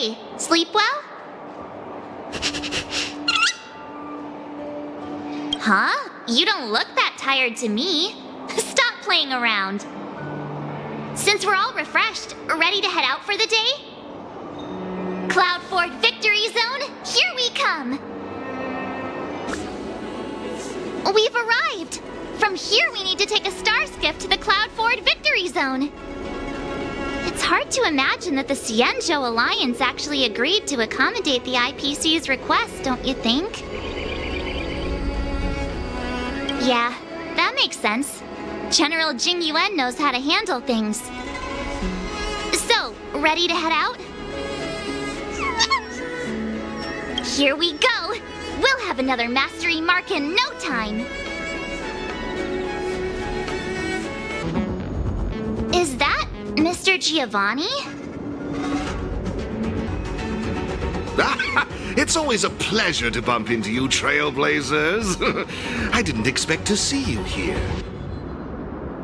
Hey, sleep well? Huh? You don't look that tired to me. Stop playing around. Since we're all refreshed, ready to head out for the day? Cloudfort Victory Zone, here we come! We've arrived! From here we need to take a star skiff to the Cloudfort Victory Zone. It's hard to imagine that the Xianzhou Alliance actually agreed to accommodate the IPC's request, don't you think? Yeah, that makes sense. General Jing Yuan knows how to handle things. So, ready to head out? Here we go! We'll have another mastery mark in no time! Is that Mr. Giovanni? It's always a pleasure to bump into you, Trailblazers. I didn't expect to see you here.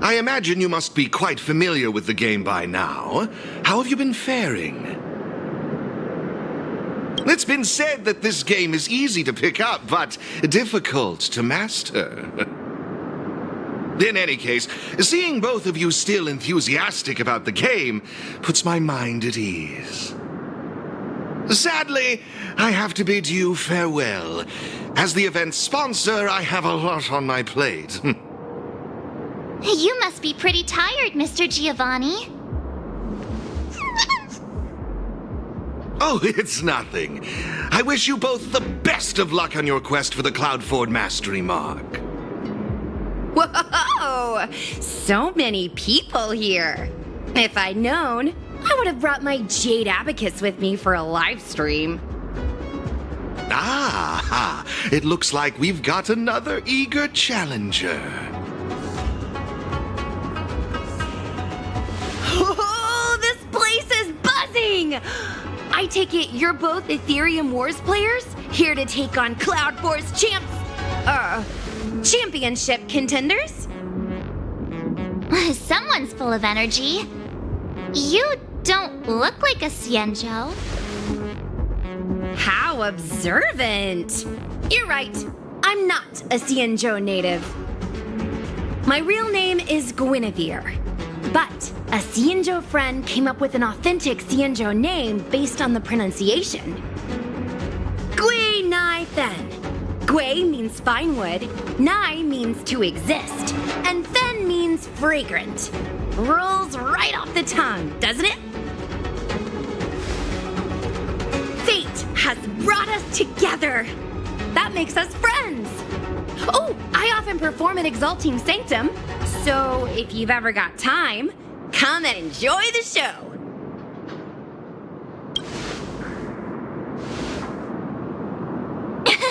I imagine you must be quite familiar with the game by now. How have you been faring? It's been said that this game is easy to pick up, but difficult to master. In any case, seeing both of you still enthusiastic about the game puts my mind at ease. Sadly, I have to bid you farewell. As the event's sponsor, I have a lot on my plate. You must be pretty tired, Mr. Giovanni. Oh, it's nothing. I wish you both the best of luck on your quest for the Cloudfort Mastery Mark. Whoa! So many people here. If I'd known, I would have brought my Jade Abacus with me for a live stream. Ah, it looks like we've got another eager challenger. Oh, this place is buzzing! I take it you're both Ethereum Wars players? Here to take on Cloudfort's championship contenders? Someone's full of energy. You don't look like a Xianzhou. How observant! You're right, I'm not a Xianzhou native. My real name is Guinevere, but a Xianzhou friend came up with an authentic Xianzhou name based on the pronunciation. Gui Nai Fen. Gui means fine wood, Nai means to exist, and Fen means fragrant. Rolls right off the tongue, doesn't it? Fate has brought us together. That makes us friends. Oh, I often perform at Exalting Sanctum, so if you've ever got time, come and enjoy the show.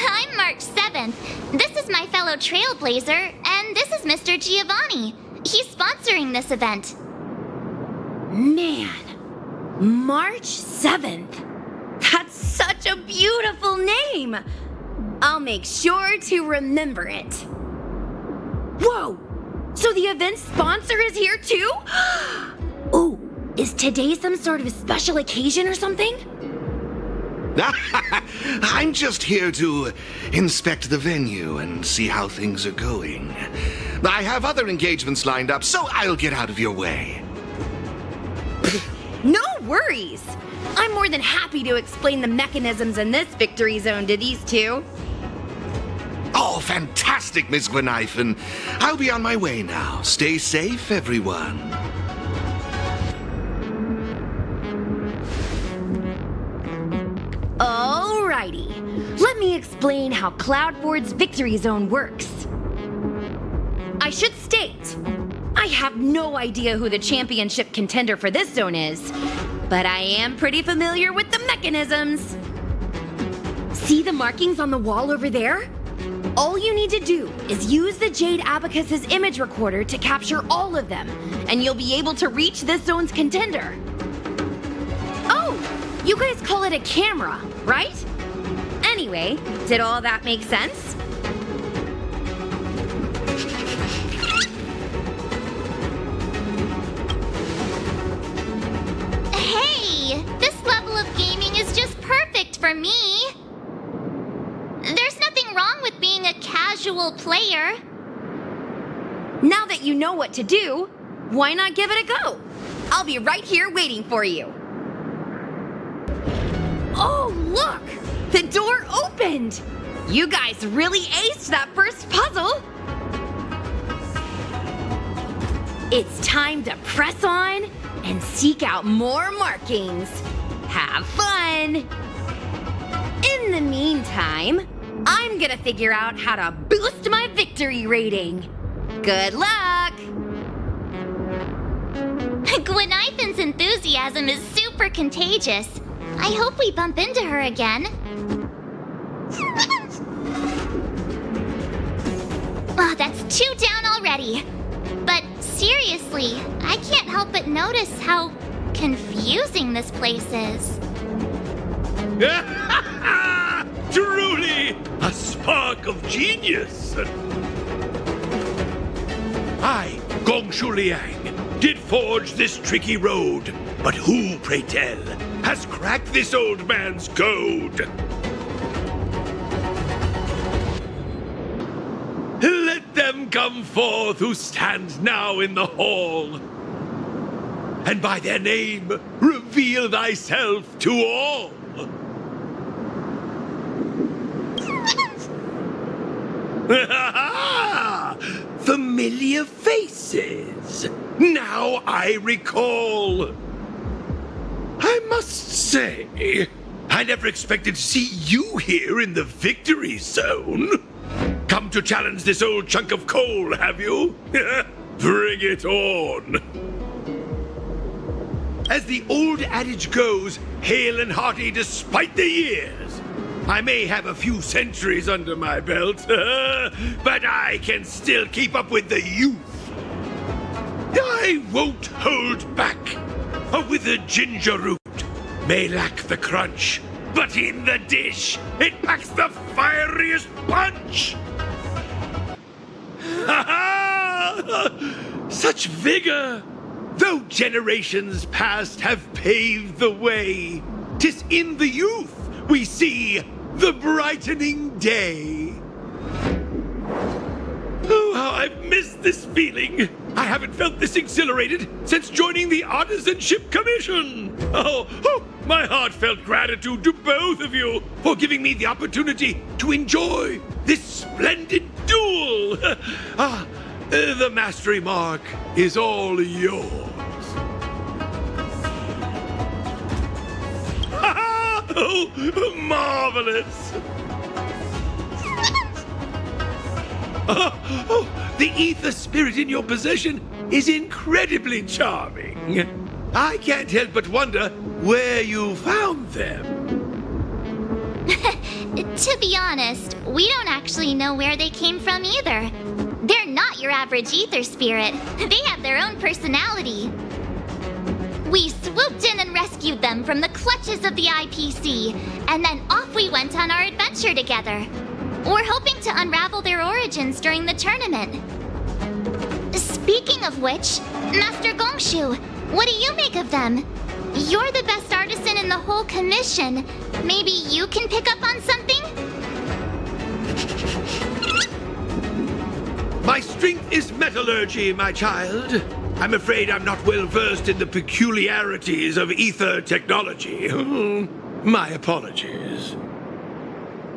I'm March 7th. This is my fellow Trailblazer, and this is Mr. Giovanni. He's sponsoring this event. Man, March 7th. That's such a beautiful name. I'll make sure to remember it. Whoa! So the event sponsor is here too? Oh, is today some sort of special occasion or something? I'm just here to inspect the venue and see how things are going. I have other engagements lined up, so I'll get out of your way. No worries. I'm more than happy to explain the mechanisms in this victory zone to these two. Oh, fantastic, Miss Gweneifen. I'll be on my way now. Stay safe, everyone. Alrighty. Let me explain how Cloudfort's victory zone works. I should state, I have no idea who the championship contender for this zone is, but I am pretty familiar with the mechanisms. See the markings on the wall over there? All you need to do is use the Jade Abacus's image recorder to capture all of them, and you'll be able to reach this zone's contender. Oh, you guys call it a camera, right? Anyway, did all that make sense? Hey, this level of gaming is for me. There's nothing wrong with being a casual player. Now that you know what to do, why not give it a go? I'll be right here waiting for you. Oh, look! The door opened! You guys really aced that first puzzle! It's time to press on and seek out more markings. Have fun! In the meantime, I'm gonna figure out how to boost my victory rating. Good luck! Gwenithan's enthusiasm is super contagious. I hope we bump into her again. Oh, that's 2 down already. But seriously, I can't help but notice how confusing this place is. Truly, a spark of genius! I, Gongshu Liang, did forge this tricky road, but who, pray tell, has cracked this old man's code? Let them come forth who stand now in the hall, and by their name reveal thyself to all. Familiar faces. Now I recall. I must say, I never expected to see you here in the victory zone. Come to challenge this old chunk of coal, have you? Bring it on. As the old adage goes, hale and hearty despite the years. I may have a few centuries under my belt, but I can still keep up with the youth. I won't hold back. A withered ginger root may lack the crunch, but in the dish, it packs the fieriest punch. Such vigor! Though generations past have paved the way, 'tis in the youth we see the brightening day. Oh, how I've missed this feeling. I haven't felt this exhilarated since joining the Artisanship Commission. Oh, my heartfelt gratitude to both of you for giving me the opportunity to enjoy this splendid duel. The mastery mark is all yours. Oh, marvelous! The ether spirit in your possession is incredibly charming. I can't help but wonder where you found them. To be honest, we don't actually know where they came from either. They're not your average ether spirit. They have their own personality. We swooped in and rescued them from the clutches of the IPC, and then off we went on our adventure together. We're hoping to unravel their origins during the tournament. Speaking of which, Master Gongshu, what do you make of them? You're the best artisan in the whole commission. Maybe you can pick up on something? My strength is metallurgy, my child. I'm afraid I'm not well versed in the peculiarities of ether technology. My apologies.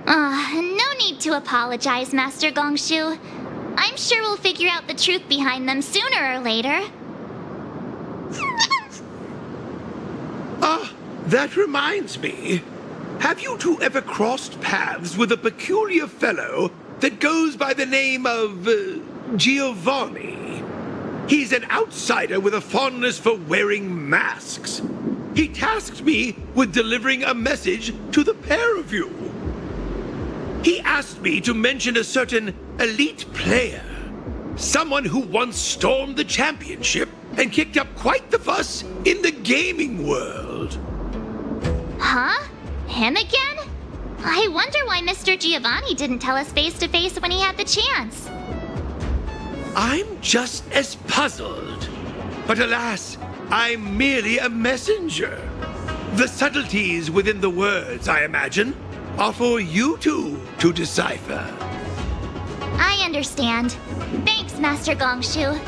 No need to apologize, Master Gongshu. I'm sure we'll figure out the truth behind them sooner or later. That reminds me. Have you two ever crossed paths with a peculiar fellow that goes by the name of Giovanni? He's an outsider with a fondness for wearing masks. He tasked me with delivering a message to the pair of you. He asked me to mention a certain elite player, someone who once stormed the championship and kicked up quite the fuss in the gaming world. Huh? Him again? I wonder why Mr. Giovanni didn't tell us face to face when he had the chance. I'm just as puzzled. But alas, I'm merely a messenger. The subtleties within the words, I imagine, are for you two to decipher. I understand. Thanks, Master Gongshu.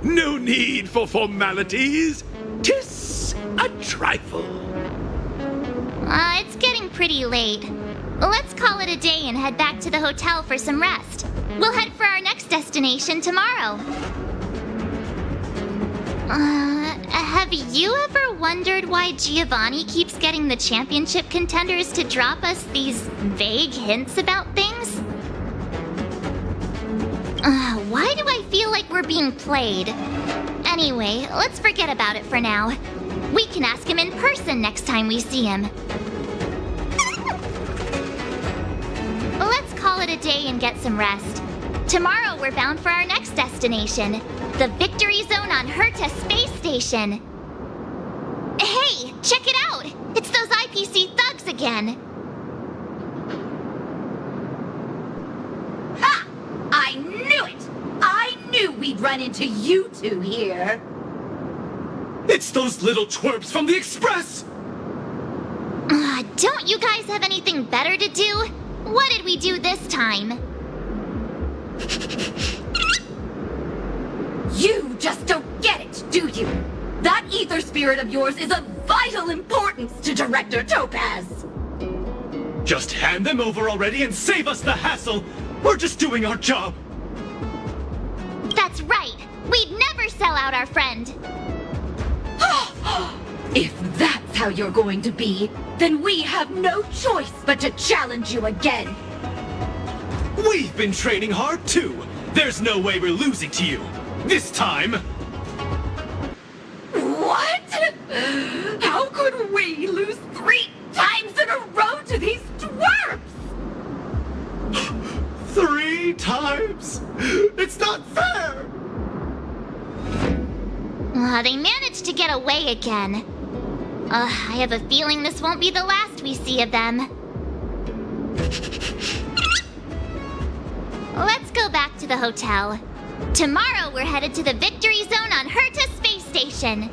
No need for formalities. 'Tis a trifle. It's getting pretty late. Let's call it a day and head back to the hotel for some rest. We'll head for our next destination tomorrow. Have you ever wondered why Giovanni keeps getting the championship contenders to drop us these vague hints about things? Why do I feel like we're being played? Anyway, let's forget about it for now. We can ask him in person next time we see him. Let's call it a day and get some rest. Tomorrow we're bound for our next destination, the Victory Zone on Herta Space Station. Hey, check it out! It's those IPC thugs again. Ha! I knew it! I knew we'd run into you two here. It's those little twerps from the Express! Don't you guys have anything better to do? What did we do this time? You just don't get it, do you? That ether spirit of yours is of vital importance to Director Topaz. Just hand them over already and save us the hassle! We're just doing our job! That's right! We'd never sell out our friend! If that's how you're going to be, then we have no choice but to challenge you again. We've been training hard too! There's no way we're losing to you! This time! What? How could we lose 3 times in a row to these dwarfs? 3 times? It's not fair! They managed to get away again. I have a feeling this won't be the last we see of them. Let's go back to the hotel. Tomorrow we're headed to the Victory Zone on Herta Space Station.